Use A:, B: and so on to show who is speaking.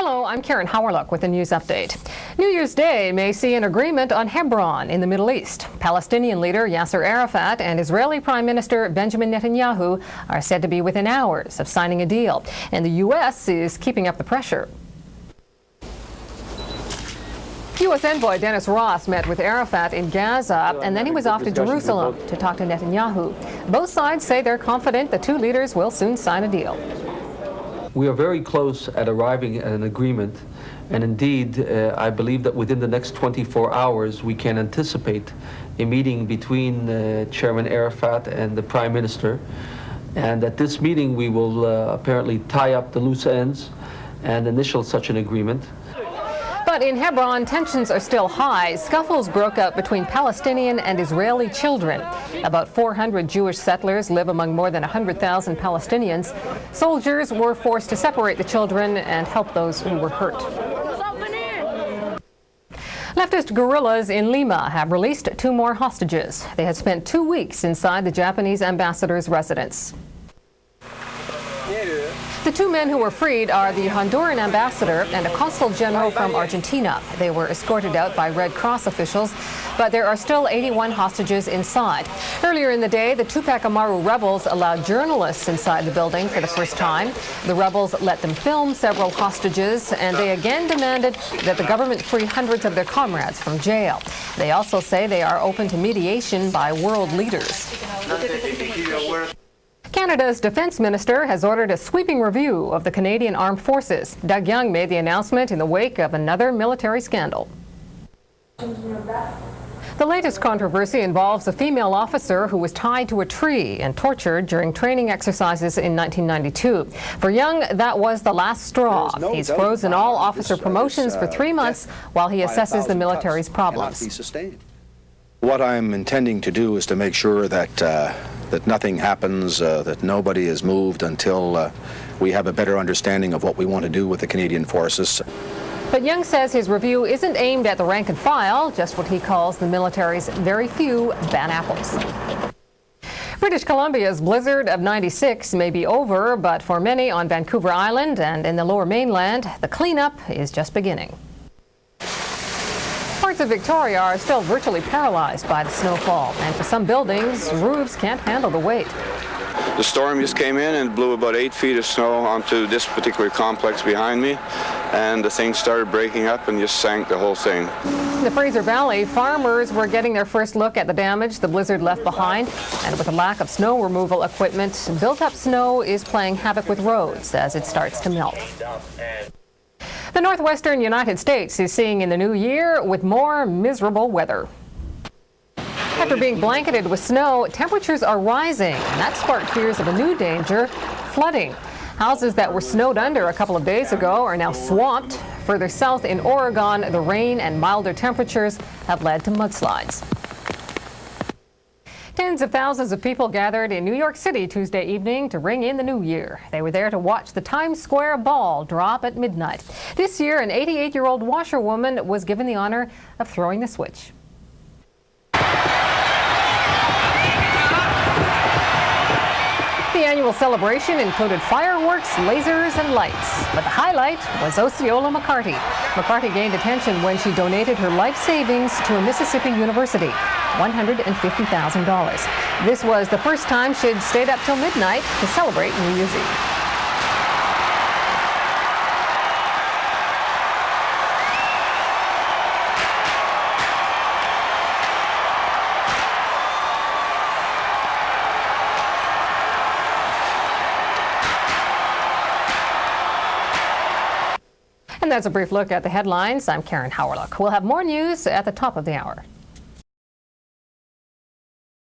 A: Hello, I'm Hawryluk with a news update. New Year's Day may see an agreement on Hebron in the Middle East. Palestinian leader Yasser Arafat and Israeli Prime Minister Benjamin Netanyahu are said to be within hours of signing a deal, and the U.S. is keeping up the pressure. U.S. envoy Dennis Ross met with Arafat in Gaza, and then he was off to Jerusalem to talk to Netanyahu. Both sides say they're confident the two leaders will soon sign a deal.
B: We are very close at arriving at an agreement, and indeed, I believe that within the next 24 hours we can anticipate a meeting between Chairman Arafat and the Prime Minister. And at this meeting we will apparently tie up the loose ends and initial such an agreement.
A: But in Hebron, tensions are still high. Scuffles broke out between Palestinian and Israeli children. About 400 Jewish settlers live among more than 100,000 Palestinians. Soldiers were forced to separate the children and help those who were hurt. Leftist guerrillas in Lima have released 2 more hostages. They had spent 2 weeks inside the Japanese ambassador's residence. The 2 men who were freed are the Honduran ambassador and a consul general from Argentina. They were escorted out by Red Cross officials, but there are still 81 hostages inside. Earlier in the day, the Tupac Amaru rebels allowed journalists inside the building for the first time. The rebels let them film several hostages, and they again demanded that the government free hundreds of their comrades from jail. They also say they are open to mediation by world leaders. Canada's defense minister has ordered a sweeping review of the Canadian Armed Forces. Doug Young made the announcement in the wake of another military scandal. The latest controversy involves a female officer who was tied to a tree and tortured during training exercises in 1992. For Young, that was the last straw. He's frozen all officer promotions for 3 months while he assesses the military's problems.
C: What I'm intending to do is to make sure that nothing happens, that nobody is moved until we have a better understanding of what we want to do with the Canadian Forces.
A: But Young says his review isn't aimed at the rank and file, just what he calls the military's very few bad apples. British Columbia's blizzard of '96 may be over, but for many on Vancouver Island and in the Lower Mainland, the cleanup is just beginning. Parts of Victoria are still virtually paralyzed by the snowfall, and for some buildings, roofs can't handle the weight.
D: The storm just came in and blew about 8 feet of snow onto this particular complex behind me, and the thing started breaking up and just sank the whole thing.
A: In the Fraser Valley, farmers were getting their first look at the damage the blizzard left behind, and with a lack of snow removal equipment, built-up snow is playing havoc with roads as it starts to melt. The northwestern United States is seeing in the new year with more miserable weather. After being blanketed with snow, temperatures are rising, and that sparked fears of a new danger, flooding. Houses that were snowed under a couple of days ago are now swamped. Further south in Oregon, the rain and milder temperatures have led to mudslides. Tens of thousands of people gathered in New York City Tuesday evening to ring in the new year. They were there to watch the Times Square ball drop at midnight. This year, an 88-year-old washerwoman was given the honor of throwing the switch. The annual celebration included fireworks, lasers, and lights. But the highlight was Osceola McCarty. McCarty gained attention when she donated her life savings to a Mississippi university, $150,000. This was the first time she'd stayed up till midnight to celebrate New Year's Eve. And that's a brief look at the headlines. I'm Hawryluk. We'll have more news at the top of the hour.